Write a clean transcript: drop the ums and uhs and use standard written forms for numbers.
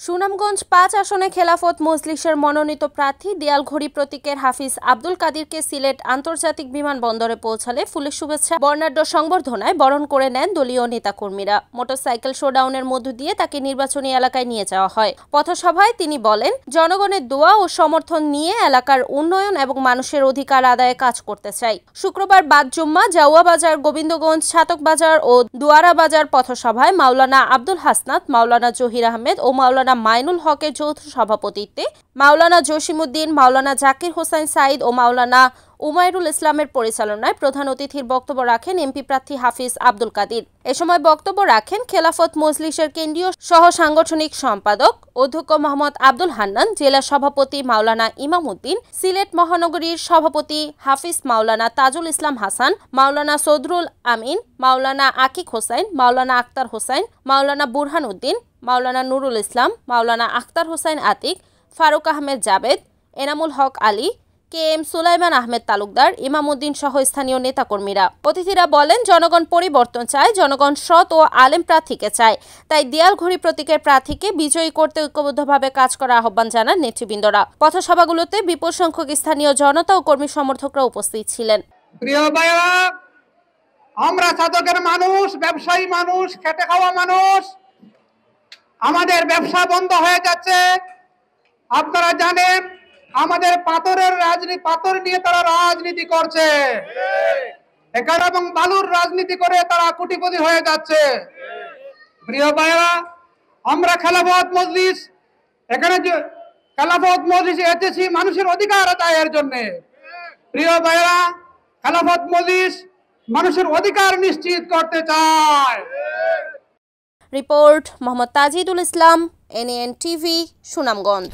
সুনামগঞ্জ ৫ আসনে খেলাফত মজলিসের মনোনীত প্রার্থী দেয়ালঘড়ি প্রতীকের হাফিজ আব্দুল কাদিরকে সিলেট আন্তর্জাতিক বিমানবন্দরে পৌঁছালে ফুলের শুভেচ্ছা বর্ণাঢ্য সংবর্ধনায় বরণ করে নেন দলীয় নেতাকর্মীরা। মোটরসাইকেল শোডাউনের মধ্য দিয়ে তাকে নির্বাচনী এলাকায় নিয়ে যাওয়া হয়। পথসভায় তিনি বলেন, জনগণের দোয়া ও সমর্থন নিয়ে এলাকার উন্নয়ন এবং মানুষের অধিকার আদায়ে কাজ করতে চাই। শুক্রবার বাদ জুম্মা জাউয়া বাজার, গোবিন্দগঞ্জ, ছাতক বাজার ও দুয়ারা বাজার পথসভায় মাওলানা আব্দুল হাসনাত, মাওলানা জহির আহমেদ ও মাওলানা মাইনুল হকের যৌথ সভাপতিত্বে মাওলানা জসিমউদ্দিন, মাওলানা জাকির হোসেন সাইদ ও মাওলানা উমাইরুল ইসলামের পরিচালনায় প্রধান অতিথির বক্তব্য রাখেন এমপি প্রার্থী হাফিজ আব্দুল কাদির। এ সময় বক্তব্য রাখেন খেলাফত মজলিসের কেন্দ্রীয় সহ সাংগঠনিক সম্পাদক অধ্যক্ষ মোহাম্মদ আব্দুল হান্নান, জেলা সভাপতি মাওলানা ইমামউদ্দিন, সিলেট মহানগরীর সভাপতি হাফিজ মাওলানা তাজুল ইসলাম হাসান, মাওলানা সদরুল আমিন, মাওলানা আকিক হোসেন, মাওলানা আক্তার হোসেন, মাওলানা বুরহান উদ্দিন, মাওলানা নুরুল ইসলাম, মাওলানা আক্তার হোসেন আতিক, ফারুক আহমেদ জাবেদ, এনামুল হক আলী, KM সুলাইমান আহমেদ তালুকদার, ইমামউদ্দিন সহ স্থানীয় নেতাকর্মীরা। অতিথিরা বলেন, জনগণ পরিবর্তন চায়, জনগণ সৎ ও আলেম প্রার্থীকে চায়। তাই দেয়ালঘড়ি প্রতীকের প্রার্থীকে বিজয়ী করতে ঐক্যবদ্ধভাবে কাজ করার আহ্বান জানান নেতৃবৃন্দরা। পথসভাগুলোতে বিপুল সংখ্যক স্থানীয় জনতা ও কর্মী সমর্থকরা উপস্থিত ছিলেন। প্রিয় ভাইরা, আমরা ছাতকের মানুষ, ব্যবসায়ী মানুষ, খেটে খাওয়া মানুষ, আমাদের ব্যবসা বন্ধ হয়ে যাচ্ছে। আপনারা জানেন আমাদের পাথরের রাজনীতি, পাথর নিয়ে তারা রাজনীতি করছে এখানে এবং বালুর রাজনীতি করে তারা কোটিপতি হয়ে যাচ্ছে। প্রিয় ভাইরা, আমরা খেলাফত মজলিস এখানে খেলাফত মজলিসে এসেছি মানুষের অধিকার আদায়ের জন্য। প্রিয় ভাইরা, খেলাফত মজলিস মানুষের অধিকার নিশ্চিত করতে চায়। রিপোর্ট মোহাম্মদ তাজিদুল ইসলাম, NAN TV, সুনামগঞ্জ।